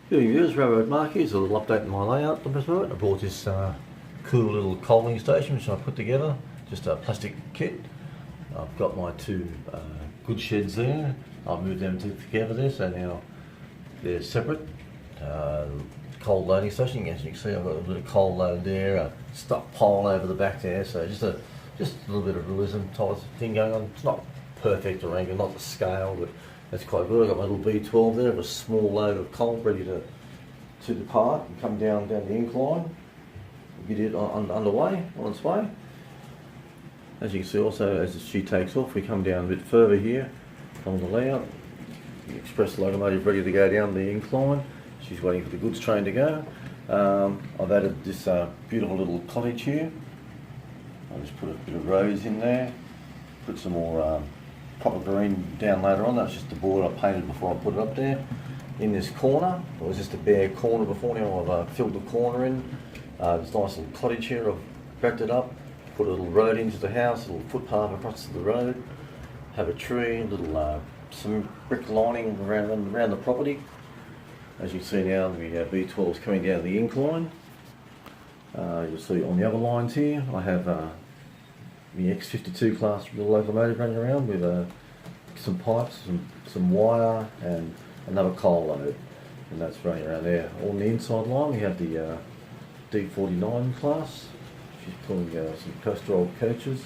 Good viewers, Railroad Mark. Here's a little update on my layout. I bought this cool little coaling station which I put together, just a plastic kit. I've got my two good sheds there. I've moved them together there, so now they're separate. Cold loading station, as you can see I've got a bit of cold load there, a stuck pole over the back there, so just a little bit of realism type of thing going on. It's not perfect or anything, not the scale, but that's quite good. I've got my little B12 there, a small load of coal ready to depart and come down the incline, get it underway, on its way. As you can see also, as she takes off, we come down a bit further here on the layout. The express locomotive ready to go down the incline. She's waiting for the goods train to go. I've added this beautiful little cottage here. I'll just put a bit of rose in there, put some more proper green down later on. That's just the board I painted before I put it up there. In this corner, it was just a bare corner before, now I've filled the corner in. This nice little cottage here, I've wrapped it up, put a little road into the house, a little footpath across to the road, have a tree, a little some brick lining around the property. As you can see now, the B12 is coming down the incline. You'll see on the other lines here, I have the X52 class locomotive running around with some pipes, some wire and another coal load, and that's running around there. On the inside line we have the D49 class. She's pulling some post-roll coaches.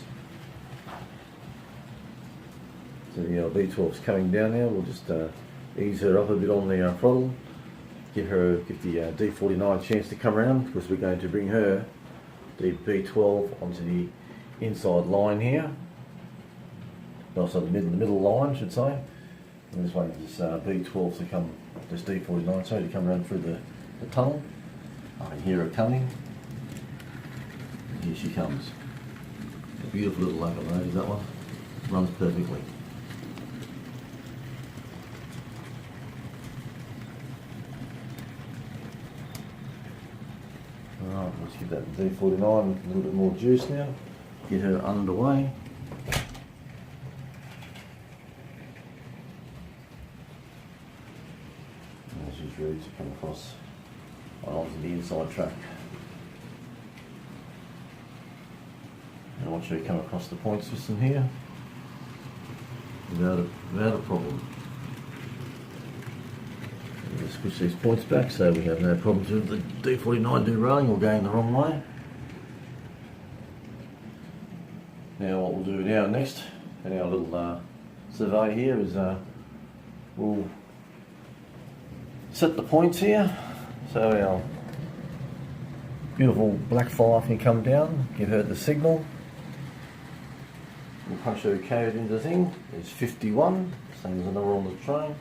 So the B12 is coming down now. We'll just ease her up a bit on the throttle, give the D49 a chance to come around, because we're going to bring her, the B12, onto the inside line here. Also the middle line, I should say. I'm just waiting for this B12 to come, this D49, to come around through the tunnel. I can hear her coming. And here she comes. A beautiful little locomotive, that one. Runs perfectly. Alright, let's give that D49 a little bit more juice now. Get her underway. And she's ready to come across onto the inside track. And I want you to come across the point system here without a problem. Let's switch these points back so we have no problems with the D49 derailing or going the wrong way. Now what we'll do now next, in our little survey here, is we'll set the points here so our beautiful black fire can come down, give her the signal. We'll punch her code into the thing. It's 51, same as another on the train.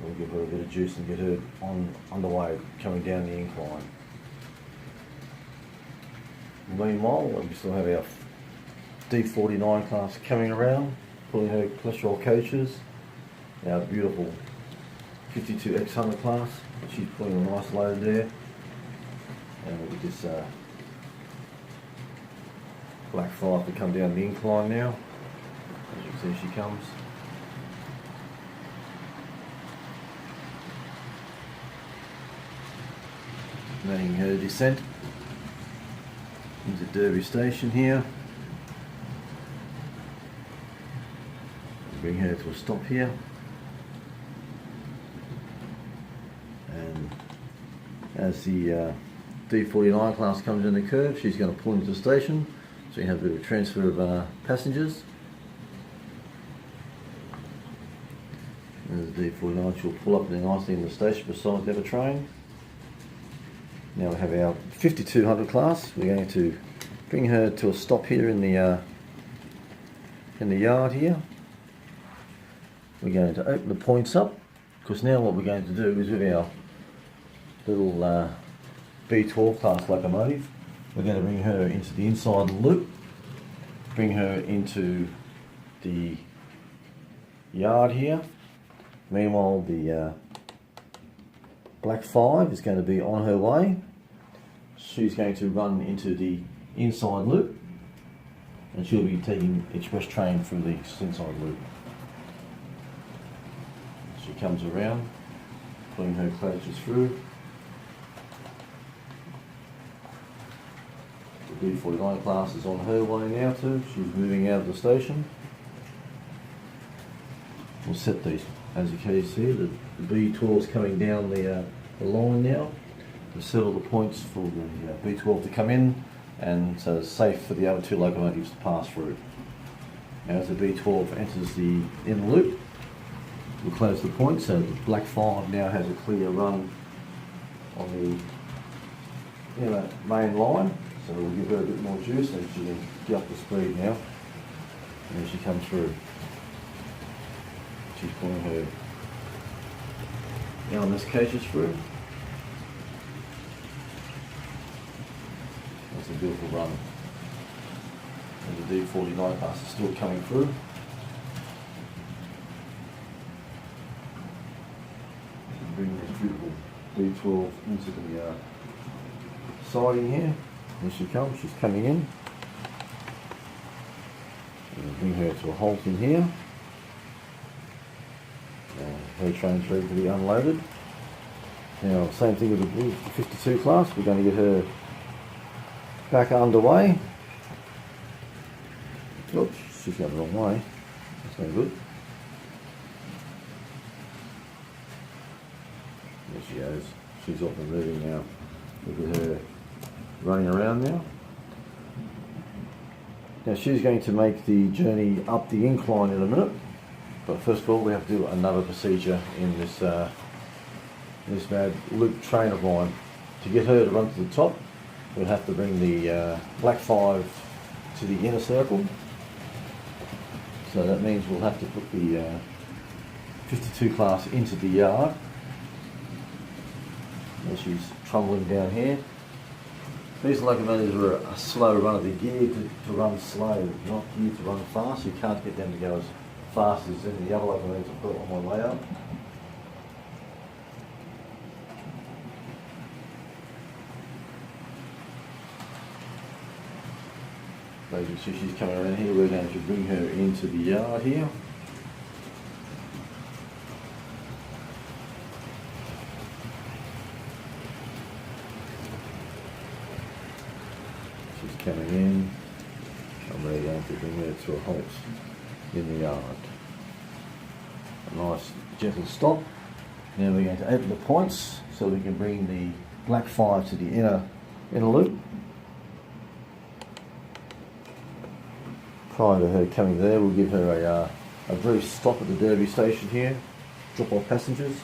We'll give her a bit of juice and get her underway, coming down the incline. Meanwhile, we still have our D49 class coming around, pulling her cholesterol coaches. Our beautiful 52X100 class, she's pulling a nice load there. And we'll get this black fire to come down the incline now. As you can see, she comes. Making her descent into Derby Station here. Bring her to a stop here. And as the D49 class comes in the curve, she's going to pull into the station, so you have a bit of a transfer of passengers. And the D49 she'll pull up there nicely in the station beside the other train. Now we have our 5200 class. We're going to bring her to a stop here in the yard here. We're going to open the points up, because now what we're going to do is, with our little B12 class locomotive, we're going to bring her into the inside loop, bring her into the yard here. Meanwhile, the Black 5 is going to be on her way. She's going to run into the inside loop, and she'll be taking express train through the inside loop. She comes around, putting her clashes through. The B49 class is on her way now too. She's moving out of the station. We'll set these, as you can see, the B12 is coming down the line now to settle the points for the B12 to come in, and so it's safe for the other two locomotives to pass through. Now as the B12 enters the inner loop, we'll close the point, so the black 5 now has a clear run on the inner main line, so we'll give her a bit more juice and she can get up to speed now. And as she comes through, she's pulling her LMS cages through. That's a beautiful run. And the D49 class is still coming through. Bring this beautiful D12 into the siding here. Here she comes, she's coming in. And bring her to a halt in here. Her train's ready to be unloaded. Now, same thing with the 52 class, we're going to get her back underway. Oops, she's going the wrong way. That's no good. There she goes. She's off and moving now. Look at her running around now. Now she's going to make the journey up the incline in a minute. But first of all, we have to do another procedure in this mad loop train of mine. To get her to run to the top, we'll have to bring the black 5 to the inner circle. So that means we'll have to put the 52 class into the yard. And she's trundling down here. These locomotives are a slow runner. They're geared to run slow, not geared to run fast. You can't get them to go as fast as any of the other locomotives I've got on my layout. As you can see, she's coming around here. We're going to bring her into the yard here. She's coming in, and we're going to bring her to a halt in the yard. A nice gentle stop. Now we're going to open the points so we can bring the black 5 to the inner loop. Prior to her coming there, we'll give her a brief stop at the Derby station here, drop off passengers.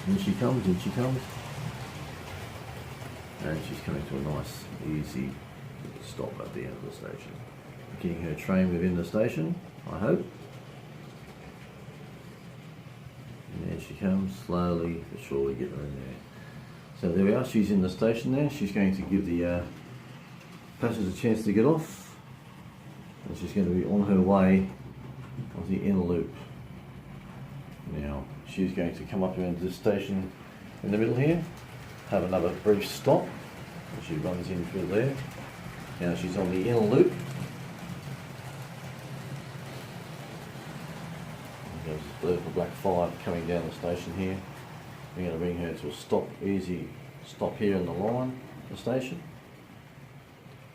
In she comes, in she comes. And she's coming to a nice, easy stop at the end of the station. Getting her train within the station, I hope. And there she comes, slowly but surely getting her in there. So there we are, she's in the station there. She's going to give the passengers a chance to get off. And she's going to be on her way of the inner loop. Now, she's going to come up into the station in the middle here, have another brief stop, and she runs in through there. Now she's on the inner loop. There's this beautiful black 5 coming down the station here. We're going to bring her to a stop, easy stop here in the line, the station,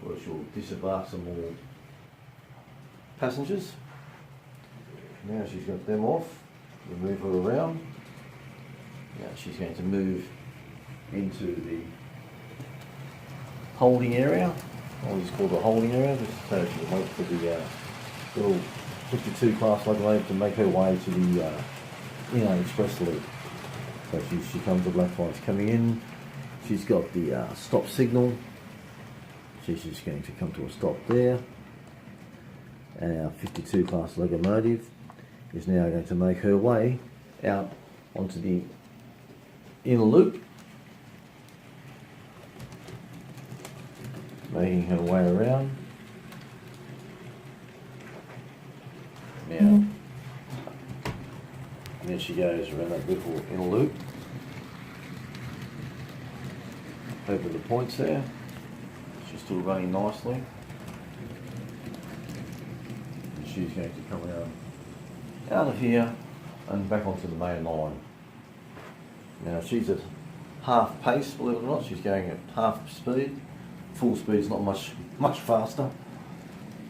where she'll disembark some more passengers. Now she's got them off, we'll move her around. Now she's going to move into the holding area. I'll just call it the holding area, just so she can wait for the little 52 class locomotive to make her way to the inner express loop. So she comes, the black 5's coming in. She's got the stop signal. She's just going to come to a stop there. And our 52 class locomotive is now going to make her way out onto the inner loop, making her way around. Now, there she goes around that beautiful inner loop. Open the points there. She's still running nicely. And she's going to come out of here and back onto the main line. Now she's at half pace, believe it or not. She's going at half speed. Full speed's not much faster,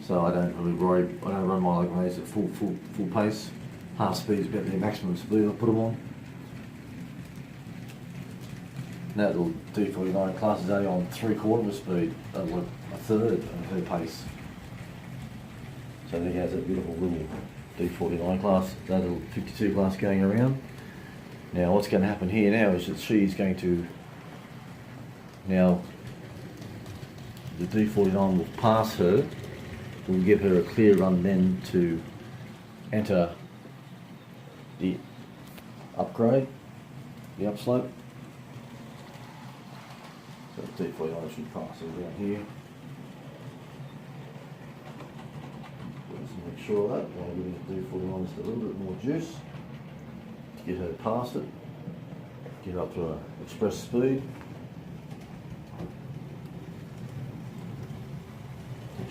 so I don't really worry. I don't run my locomotives at full pace. Half speed is about the maximum speed I put them on. Now the little D49 class is only on 3/4 of a speed, like a third of her pace. So there he has that beautiful little D49 class, that little 52 class going around. Now what's going to happen here now is that she's going to, now the D49 will pass her, will give her a clear run then to enter the upgrade, the upslope. So the D49 should pass her down here. Just make sure of that, while giving the D49 just a little bit more juice to get her past it, get up to express speed.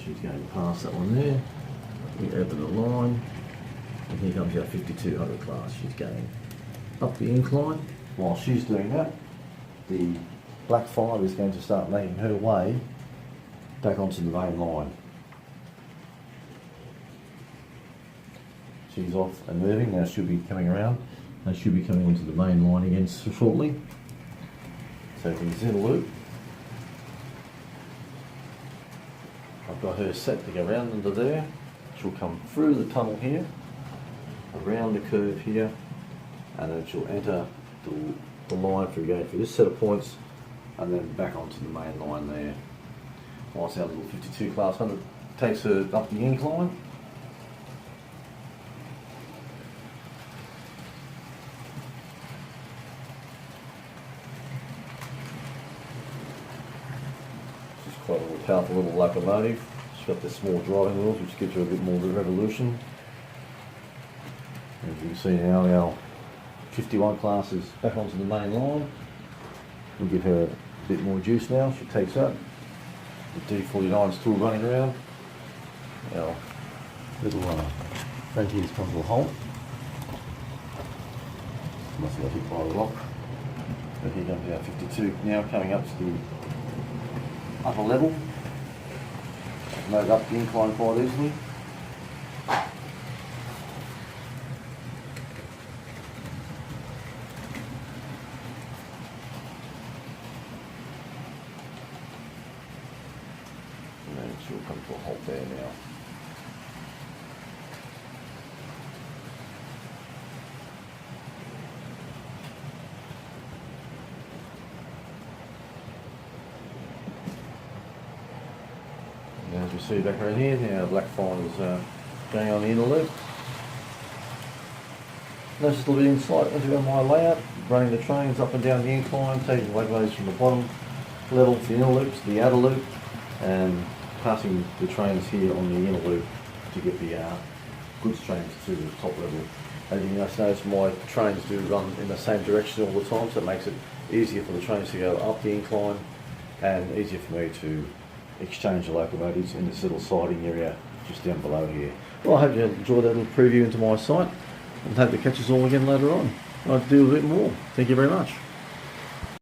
She's going past that one there. We open the line, and here comes our 5200 class. She's going up the incline. While she's doing that, the Black 5 is going to start making her way back onto the main line. She's off and moving. Now she'll be coming around, and she'll be coming into the main line again shortly. So if you can see the loop, I've got her set to go around under there. She'll come through the tunnel here, around the curve here, and then she'll enter the line through going through this set of points, and then back onto the main line there. Whilst our little 52 class 100 takes her up the incline. Quite a little powerful little locomotive. She's got the small driving wheels, which gives her a bit more revolution. As you can see now, our 51 class is back onto the main line. We'll give her a bit more juice now. She takes that. The D49 is still running around. Our little Frankie's come to a halt. Must have got hit by a rock. So here comes our 52 now coming up to the upper level. Move up the incline quite easily. And then she'll come to a halt there now. As you see back around here, now Black 5 is going on the inner loop. Notice a little bit insight into my layout, running the trains up and down the incline, taking the locomotives from the bottom level to the inner loop to the outer loop, and passing the trains here on the inner loop to get the goods trains to the top level. As you notice, my trains do run in the same direction all the time, so it makes it easier for the trains to go up the incline and easier for me to exchange the locomotives in this little siding area just down below here. Well, I hope you enjoyed that little preview into my site, and hope to catch us all again later on. I'll do a bit more. Thank you very much.